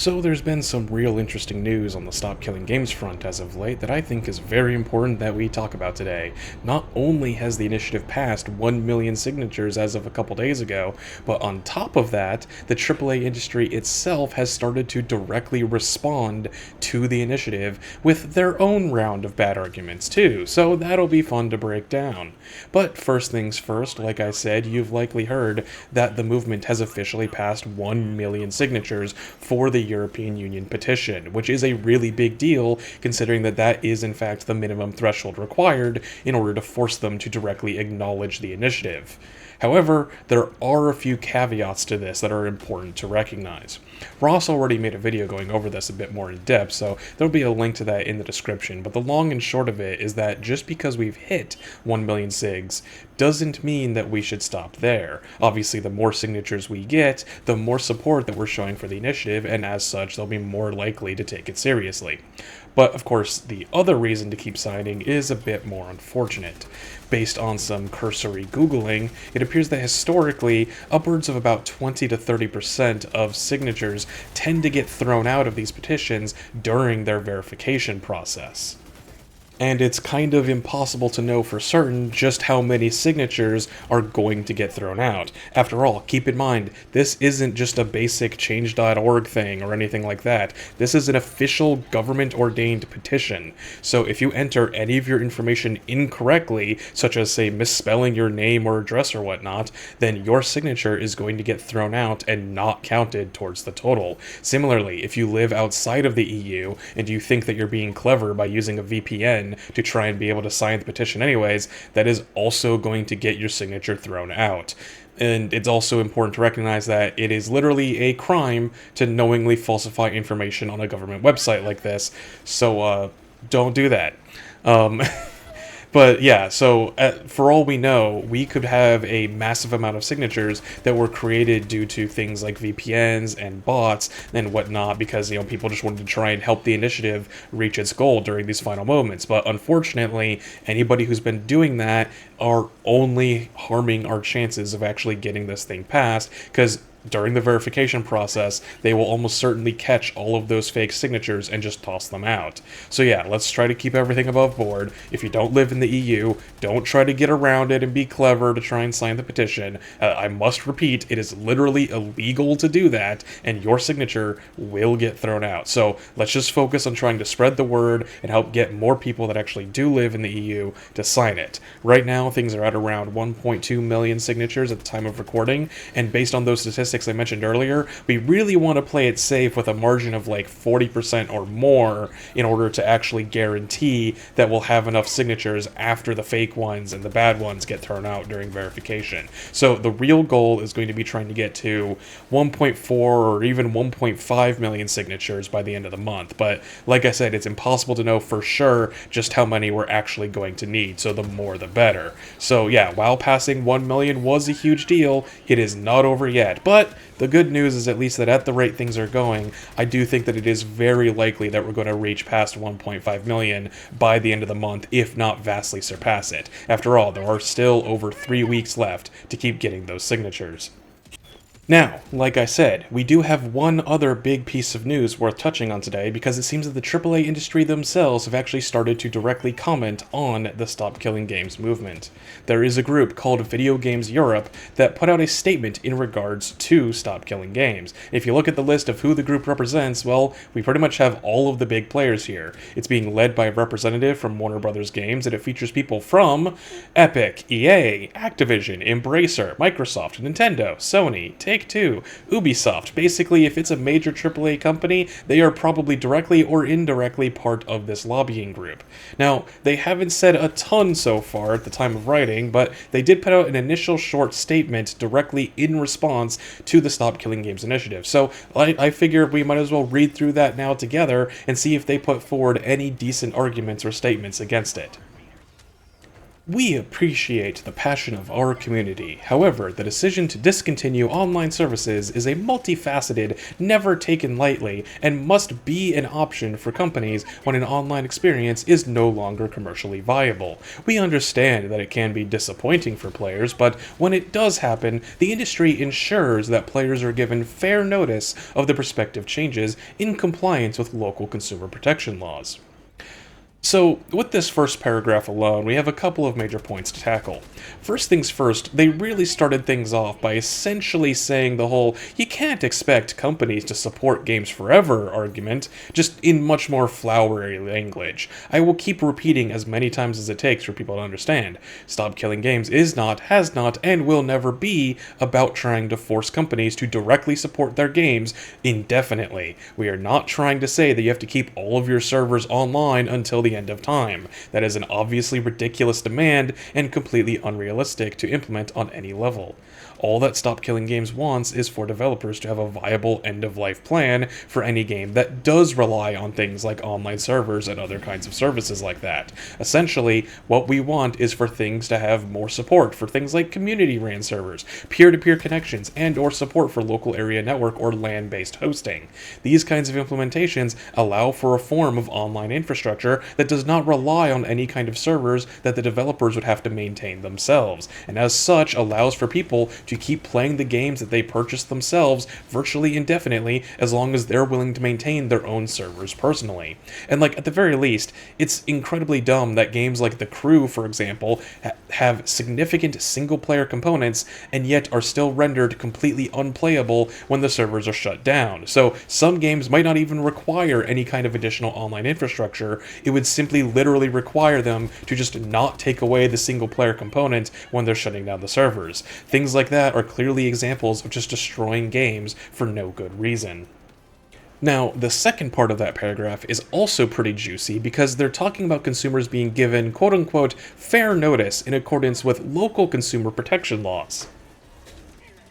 So there's been some real interesting news on the Stop Killing Games front as of late that I think is very important that we talk about today. Not only has the initiative passed 1 million signatures as of a couple days ago, but on top of that, the AAA industry itself has started to directly respond to the initiative with their own round of bad arguments too, so that'll be fun to break down. But first things first, like I said, you've likely heard that the movement has officially passed 1 million signatures for the European Union petition, which is a really big deal considering that that is in fact the minimum threshold required in order to force them to directly acknowledge the initiative. However, there are a few caveats to this that are important to recognize. Ross already made a video going over this a bit more in depth, so there'll be a link to that in the description, but the long and short of it is that just because we've hit 1 million sigs doesn't mean that we should stop there. Obviously, the more signatures we get, the more support that we're showing for the initiative, and as such, they'll be more likely to take it seriously. But of course, the other reason to keep signing is a bit more unfortunate. Based on some cursory Googling, it appears that historically, upwards of about 20 to 30% of signatures tend to get thrown out of these petitions during their verification process. And it's kind of impossible to know for certain just how many signatures are going to get thrown out. After all, keep in mind, this isn't just a basic change.org thing or anything like that. This is an official government-ordained petition. So if you enter any of your information incorrectly, such as, say, misspelling your name or address or whatnot, then your signature is going to get thrown out and not counted towards the total. Similarly, if you live outside of the EU and you think that you're being clever by using a VPN to try and be able to sign the petition anyways, that is also going to get your signature thrown out. And it's also important to recognize that it is literally a crime to knowingly falsify information on a government website like this, so don't do that. But yeah, so for all we know, we could have a massive amount of signatures that were created due to things like VPNs and bots and whatnot, because people just wanted to try and help the initiative reach its goal during these final moments. But unfortunately, anybody who's been doing that are only harming our chances of actually getting this thing passed, because during the verification process, they will almost certainly catch all of those fake signatures and just toss them out. So yeah, let's try to keep everything above board. If you don't live in the EU, don't try to get around it and be clever to try and sign the petition. I must repeat, it is literally illegal to do that, and your signature will get thrown out. So let's just focus on trying to spread the word and help get more people that actually do live in the EU to sign it. Right now, things are at around 1.2 million signatures at the time of recording, and based on those statistics I mentioned earlier, we really want to play it safe with a margin of like 40% or more in order to actually guarantee that we'll have enough signatures after the fake ones and the bad ones get thrown out during verification. So the real goal is going to be trying to get to 1.4 or even 1.5 million signatures by the end of the month. But like I said, it's impossible to know for sure just how many we're actually going to need, so the more the better. So yeah, while passing 1 million was a huge deal, it is not over yet. But the good news is at least that at the rate things are going, I do think that it is very likely that we're going to reach past 1.5 million by the end of the month, if not vastly surpass it. After all, there are still over 3 weeks left to keep getting those signatures. Now, like I said, we do have one other big piece of news worth touching on today, because it seems that the AAA industry themselves have actually started to directly comment on the Stop Killing Games movement. There is a group called Video Games Europe that put out a statement in regards to Stop Killing Games. If you look at the list of who the group represents, well, we pretty much have all of the big players here. It's being led by a representative from Warner Brothers Games, and it features people from Epic, EA, Activision, Embracer, Microsoft, Nintendo, Sony, Take-Two, Ubisoft. Basically, if it's a major AAA company, they are probably directly or indirectly part of this lobbying group. Now, they haven't said a ton so far at the time of writing, but they did put out an initial short statement directly in response to the Stop Killing Games initiative. So I figure we might as well read through that now together and see if they put forward any decent arguments or statements against it. We appreciate the passion of our community. However, the decision to discontinue online services is a multifaceted, never taken lightly, and must be an option for companies when an online experience is no longer commercially viable. We understand that it can be disappointing for players, but when it does happen, the industry ensures that players are given fair notice of the prospective changes in compliance with local consumer protection laws. So, with this first paragraph alone, we have a couple of major points to tackle. First things first, they really started things off by essentially saying the whole "you can't expect companies to support games forever" argument, just in much more flowery language. I will keep repeating as many times as it takes for people to understand. Stop Killing Games is not, has not, and will never be about trying to force companies to directly support their games indefinitely. We are not trying to say that you have to keep all of your servers online until the end of time. That is an obviously ridiculous demand and completely unrealistic to implement on any level. All that Stop Killing Games wants is for developers to have a viable end-of-life plan for any game that does rely on things like online servers and other kinds of services like that. Essentially, what we want is for things to have more support for things like community-ran servers, peer-to-peer connections, and or support for local area network or LAN-based hosting. These kinds of implementations allow for a form of online infrastructure that does not rely on any kind of servers that the developers would have to maintain themselves, and as such allows for people to keep playing the games that they purchased themselves virtually indefinitely as long as they're willing to maintain their own servers personally. And at the very least, it's incredibly dumb that games like The Crew, for example, have significant single-player components and yet are still rendered completely unplayable when the servers are shut down. So some games might not even require any kind of additional online infrastructure. It would simply literally require them to just not take away the single-player component when they're shutting down the servers. Things like that are clearly examples of just destroying games for no good reason. Now, the second part of that paragraph is also pretty juicy because they're talking about consumers being given quote-unquote fair notice in accordance with local consumer protection laws.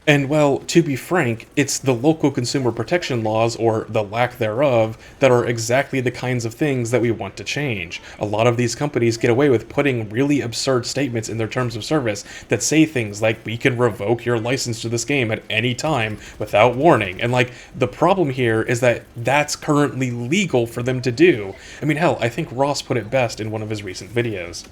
And well, to be frank, it's the local consumer protection laws, or the lack thereof, that are exactly the kinds of things that we want to change. A lot of these companies get away with putting really absurd statements in their terms of service that say things like, we can revoke your license to this game at any time without warning. And the problem here is that that's currently legal for them to do. I mean, hell, I think Ross put it best in one of his recent videos.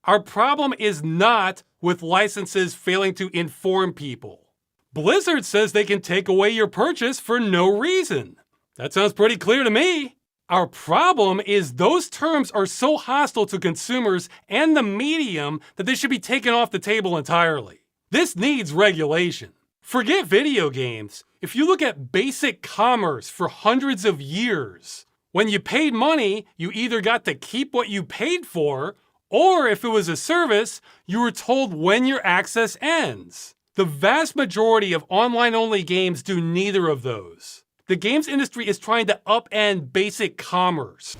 Our problem is not with licenses failing to inform people. Blizzard says they can take away your purchase for no reason. That sounds pretty clear to me. Our problem is those terms are so hostile to consumers and the medium that they should be taken off the table entirely. This needs regulation. Forget video games. If you look at basic commerce for hundreds of years, when you paid money, you either got to keep what you paid for, or if it was a service, you were told when your access ends. The vast majority of online-only games do neither of those. The games industry is trying to upend basic commerce.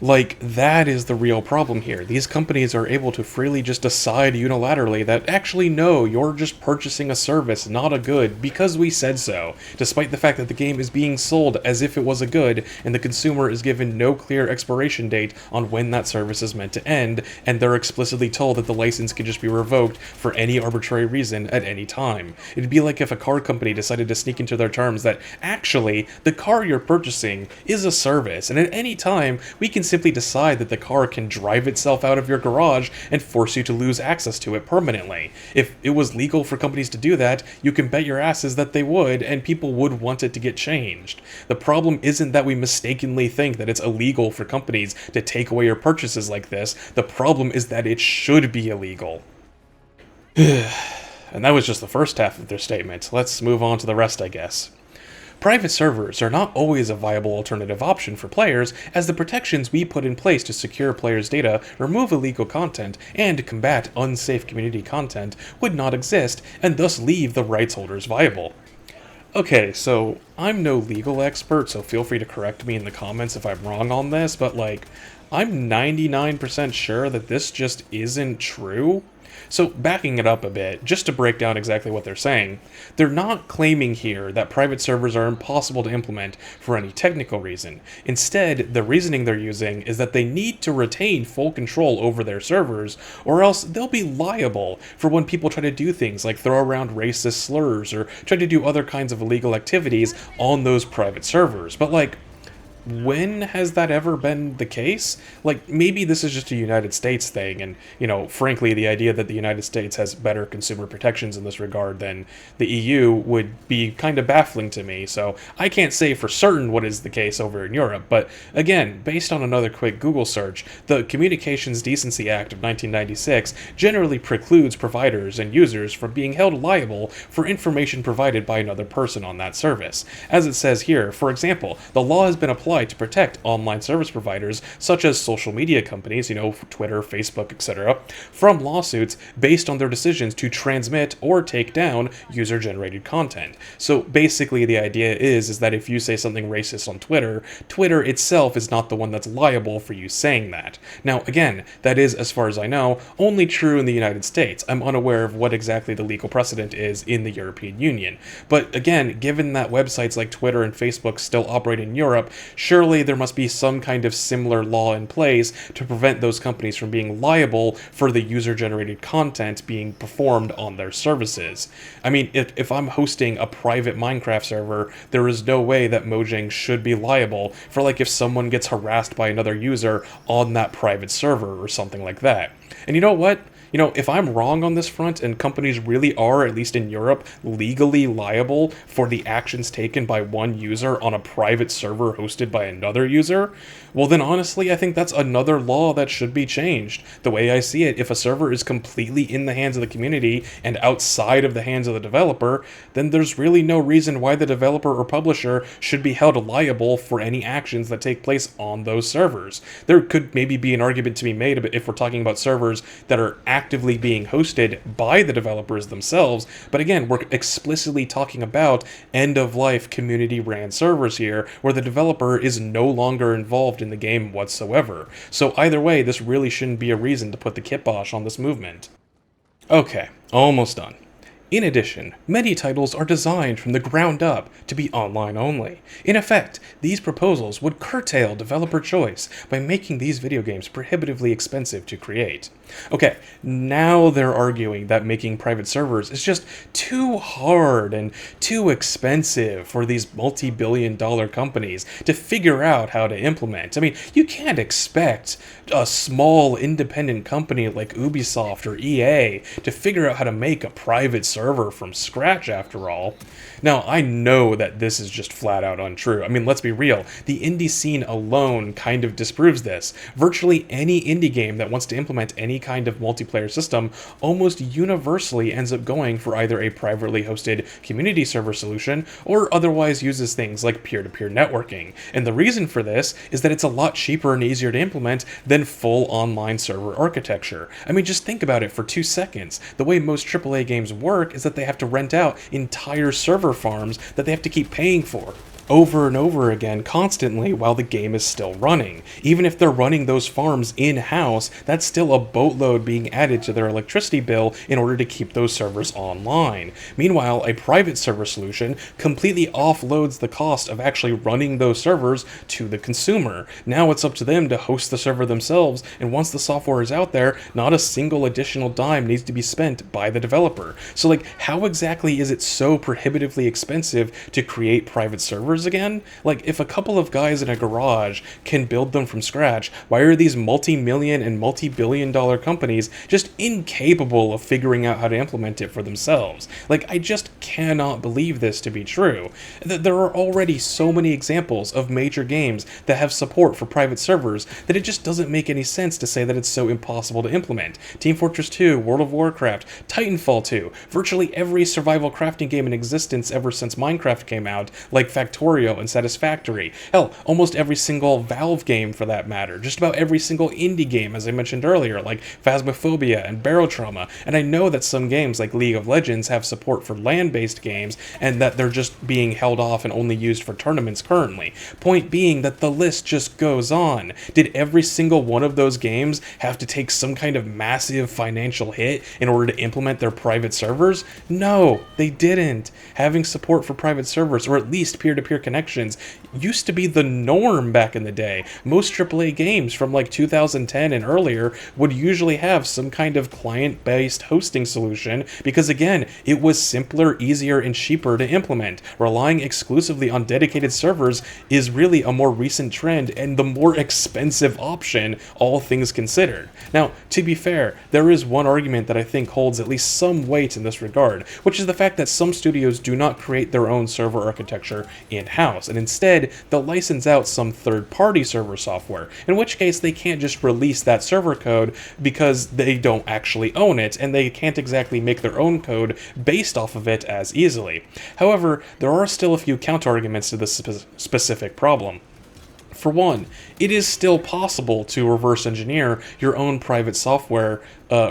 That is the real problem here. These companies are able to freely just decide unilaterally that actually no, you're just purchasing a service, not a good, because we said so, despite the fact that the game is being sold as if it was a good, and the consumer is given no clear expiration date on when that service is meant to end, and they're explicitly told that the license can just be revoked for any arbitrary reason at any time. It'd be like if a car company decided to sneak into their terms that actually, the car you're purchasing is a service, and at any time, we can simply decide that the car can drive itself out of your garage and force you to lose access to it permanently. If it was legal for companies to do that, you can bet your asses that they would, and people would want it to get changed. The problem isn't that we mistakenly think that it's illegal for companies to take away your purchases like this. The problem is that it should be illegal. And that was just the first half of their statement. Let's move on to the rest, I guess. Private servers are not always a viable alternative option for players, as the protections we put in place to secure players' data, remove illegal content, and combat unsafe community content would not exist, and thus leave the rights holders viable. Okay, so I'm no legal expert, so feel free to correct me in the comments if I'm wrong on this, but I'm 99% sure that this just isn't true. So, backing it up a bit, just to break down exactly what they're saying, they're not claiming here that private servers are impossible to implement for any technical reason. Instead, the reasoning they're using is that they need to retain full control over their servers, or else they'll be liable for when people try to do things like throw around racist slurs or try to do other kinds of illegal activities on those private servers. But, like, when has that ever been the case? Like, maybe this is just a United States thing, and, frankly, the idea that the United States has better consumer protections in this regard than the EU would be kind of baffling to me, so I can't say for certain what is the case over in Europe, but again, based on another quick Google search, the Communications Decency Act of 1996 generally precludes providers and users from being held liable for information provided by another person on that service. As it says here, for example, the law has been applied to protect online service providers, such as social media companies, Twitter, Facebook, etc., from lawsuits based on their decisions to transmit or take down user-generated content. So basically the idea is that if you say something racist on Twitter, Twitter itself is not the one that's liable for you saying that. Now, again, that is, as far as I know, only true in the United States. I'm unaware of what exactly the legal precedent is in the European Union. But again, given that websites like Twitter and Facebook still operate in Europe, surely there must be some kind of similar law in place to prevent those companies from being liable for the user-generated content being performed on their services. I mean, if I'm hosting a private Minecraft server, there is no way that Mojang should be liable for, like, if someone gets harassed by another user on that private server or something like that. And you know what? If I'm wrong on this front and companies really are, at least in Europe, legally liable for the actions taken by one user on a private server hosted by another user, well then honestly I think that's another law that should be changed. The way I see it, if a server is completely in the hands of the community and outside of the hands of the developer, then there's really no reason why the developer or publisher should be held liable for any actions that take place on those servers. There could maybe be an argument to be made if we're talking about servers that are actively being hosted by the developers themselves, but again, we're explicitly talking about end-of-life community-ran servers here, where the developer is no longer involved in the game whatsoever. So either way, this really shouldn't be a reason to put the kibosh on this movement. Okay, almost done. In addition, many titles are designed from the ground up to be online only. In effect, these proposals would curtail developer choice by making these video games prohibitively expensive to create. Okay, now they're arguing that making private servers is just too hard and too expensive for these multi-billion-dollar companies to figure out how to implement. I mean, you can't expect a small independent company like Ubisoft or EA to figure out how to make a private server from scratch, after all. Now, I know that this is just flat out untrue. I mean, let's be real. The indie scene alone kind of disproves this. Virtually any indie game that wants to implement any kind of multiplayer system almost universally ends up going for either a privately hosted community server solution or otherwise uses things like peer-to-peer networking. And the reason for this is that it's a lot cheaper and easier to implement than full online server architecture. I mean, just think about it for 2 seconds. The way most AAA games work is that they have to rent out entire server farms that they have to keep paying for over and over again constantly while the game is still running. Even if they're running those farms in-house, that's still a boatload being added to their electricity bill in order to keep those servers online. Meanwhile, a private server solution completely offloads the cost of actually running those servers to the consumer. Now it's up to them to host the server themselves, and once the software is out there, not a single additional dime needs to be spent by the developer. So, like, how exactly is it so prohibitively expensive to create private servers again? Like, if a couple of guys in a garage can build them from scratch, why are these multi-million and multi-billion-dollar companies just incapable of figuring out how to implement it for themselves? Like, I just cannot believe this to be true. There are already so many examples of major games that have support for private servers that it just doesn't make any sense to say that it's so impossible to implement. Team Fortress 2, World of Warcraft, Titanfall 2, virtually every survival crafting game in existence ever since Minecraft came out, like Factorio, tutorial and satisfactory. Hell, almost every single Valve game for that matter. Just about every single indie game, as I mentioned earlier, like Phasmophobia and Barotrauma. And I know that some games like League of Legends have support for land-based games, and that they're just being held off and only used for tournaments currently. Point being that the list just goes on. Did every single one of those games have to take some kind of massive financial hit in order to implement their private servers? No, they didn't. Having support for private servers, or at least peer-to-peer connections, used to be the norm back in the day. Most AAA games from like 2010 and earlier would usually have some kind of client-based hosting solution because, again, it was simpler, easier, and cheaper to implement. Relying exclusively on dedicated servers is really a more recent trend and the more expensive option, all things considered. Now, to be fair, there is one argument that I think holds at least some weight in this regard, which is the fact that some studios do not create their own server architecture in-house, and instead they'll license out some third-party server software, in which case they can't just release that server code because they don't actually own it, and they can't exactly make their own code based off of it as easily. However, there are still a few counterarguments to this specific problem. For one, it is still possible to reverse engineer your own private software,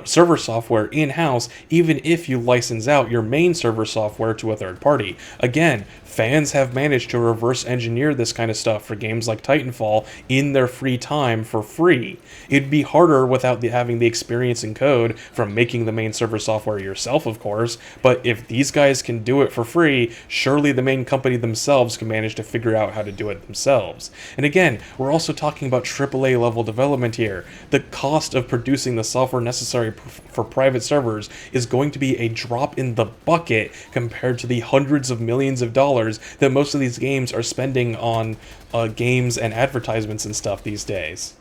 server software in-house, even if you license out your main server software to a third party. Again, fans have managed to reverse engineer this kind of stuff for games like Titanfall in their free time for free. It'd be harder without having the experience in code from making the main server software yourself, of course, but if these guys can do it for free, surely the main company themselves can manage to figure out how to do it themselves. And again, we're also talking about AAA level development here. The cost of producing the software necessary for private servers is going to be a drop in the bucket compared to the hundreds of millions of dollars that most of these games are spending on games and advertisements and stuff these days.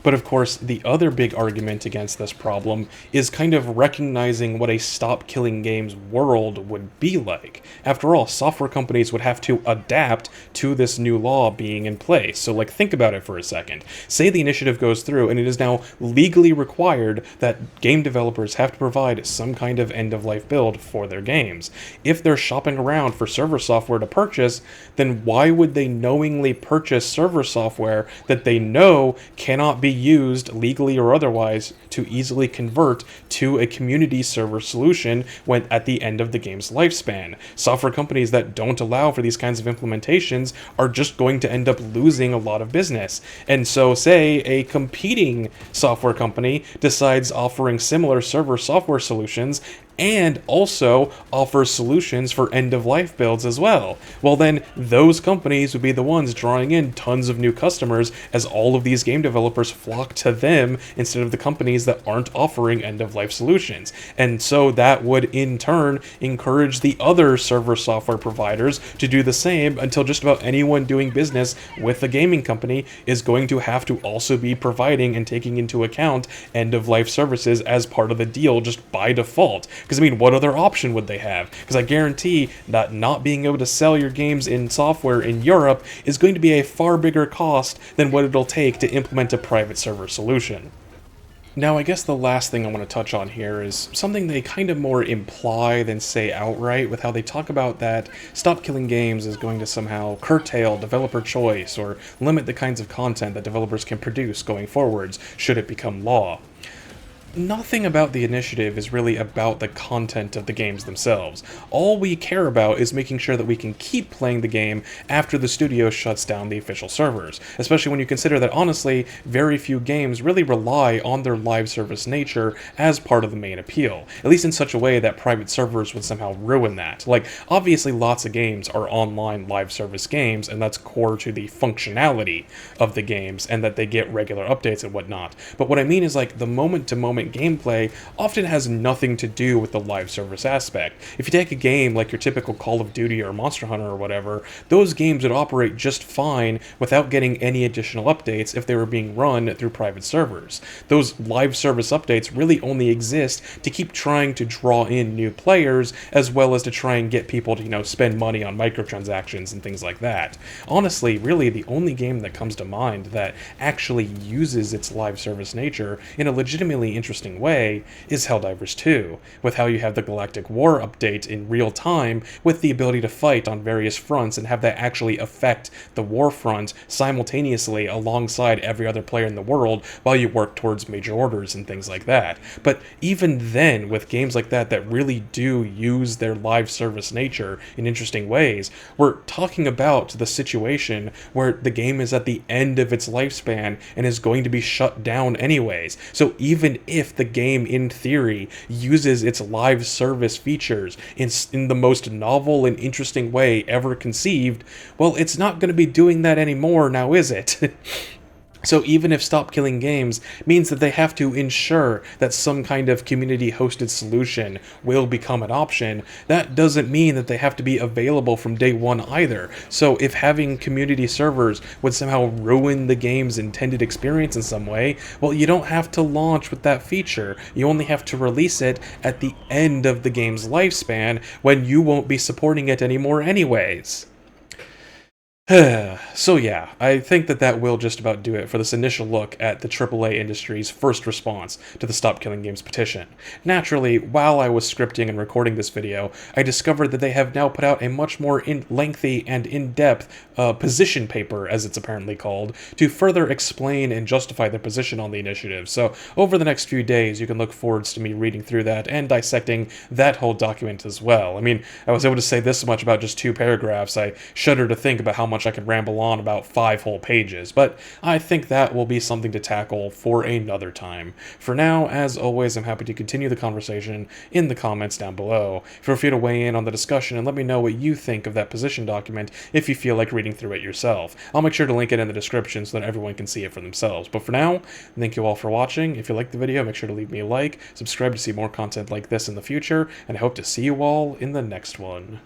But of course, the other big argument against this problem is kind of recognizing what a stop killing games world would be like. After all, software companies would have to adapt to this new law being in place. So like, think about it for a second. Say the initiative goes through and it is now legally required that game developers have to provide some kind of end-of-life build for their games. If they're shopping around for server software to purchase, then why would they knowingly purchase server software that they know cannot be used legally or otherwise to easily convert to a community server solution when at the end of the game's lifespan? Software companies that don't allow for these kinds of implementations are just going to end up losing a lot of business. And so say a competing software company decides offering similar server software solutions and also offers solutions for end-of-life builds as well. Well then, those companies would be the ones drawing in tons of new customers as all of these game developers flock to them instead of the companies that aren't offering end-of-life solutions. And so that would in turn encourage the other server software providers to do the same until just about anyone doing business with a gaming company is going to have to also be providing and taking into account end-of-life services as part of the deal just by default. Because, I mean, what other option would they have? Because I guarantee that not being able to sell your games in software in Europe is going to be a far bigger cost than what it'll take to implement a private server solution. Now, I guess the last thing I want to touch on here is something they kind of more imply than say outright, with how they talk about that Stop Killing Games is going to somehow curtail developer choice or limit the kinds of content that developers can produce going forwards should it become law. Nothing about the initiative is really about the content of the games themselves. All we care about is making sure that we can keep playing the game after the studio shuts down the official servers, especially when you consider that, honestly, very few games really rely on their live service nature as part of the main appeal, at least in such a way that private servers would somehow ruin that. Like, obviously lots of games are online live service games, and that's core to the functionality of the games, and that they get regular updates and whatnot. But what I mean is, like, the moment-to-moment gameplay often has nothing to do with the live service aspect. If you take a game like your typical Call of Duty or Monster Hunter or whatever, those games would operate just fine without getting any additional updates if they were being run through private servers. Those live service updates really only exist to keep trying to draw in new players, as well as to try and get people to, spend money on microtransactions and things like that. Honestly, really the only game that comes to mind that actually uses its live service nature in a legitimately interesting interesting way is Helldivers 2, with how you have the Galactic War update in real time with the ability to fight on various fronts and have that actually affect the war front simultaneously alongside every other player in the world while you work towards major orders and things like that. But even then, with games like that really do use their live service nature in interesting ways, we're talking about the situation where the game is at the end of its lifespan and is going to be shut down anyways. So even if the game in theory uses its live service features in the most novel and interesting way ever conceived, well, it's not going to be doing that anymore now, is it? So even if Stop Killing Games means that they have to ensure that some kind of community-hosted solution will become an option, that doesn't mean that they have to be available from day one either. So if having community servers would somehow ruin the game's intended experience in some way, well, you don't have to launch with that feature. You only have to release it at the end of the game's lifespan when you won't be supporting it anymore anyways. So yeah, I think that will just about do it for this initial look at the AAA industry's first response to the Stop Killing Games petition. Naturally, while I was scripting and recording this video, I discovered that they have now put out a much more lengthy and in-depth position paper, as it's apparently called, to further explain and justify their position on the initiative. So over the next few days, you can look forward to me reading through that and dissecting that whole document as well. I mean, I was able to say this much about just 2 paragraphs. I shudder to think about how much I could ramble on about 5 whole pages, but I think that will be something to tackle for another time. For now, as always, I'm happy to continue the conversation in the comments down below. Feel free to weigh in on the discussion and let me know what you think of that position document if you feel like reading through it yourself. I'll make sure to link it in the description so that everyone can see it for themselves. But for now, thank you all for watching. If you liked the video, make sure to leave me a like, subscribe to see more content like this in the future, and I hope to see you all in the next one.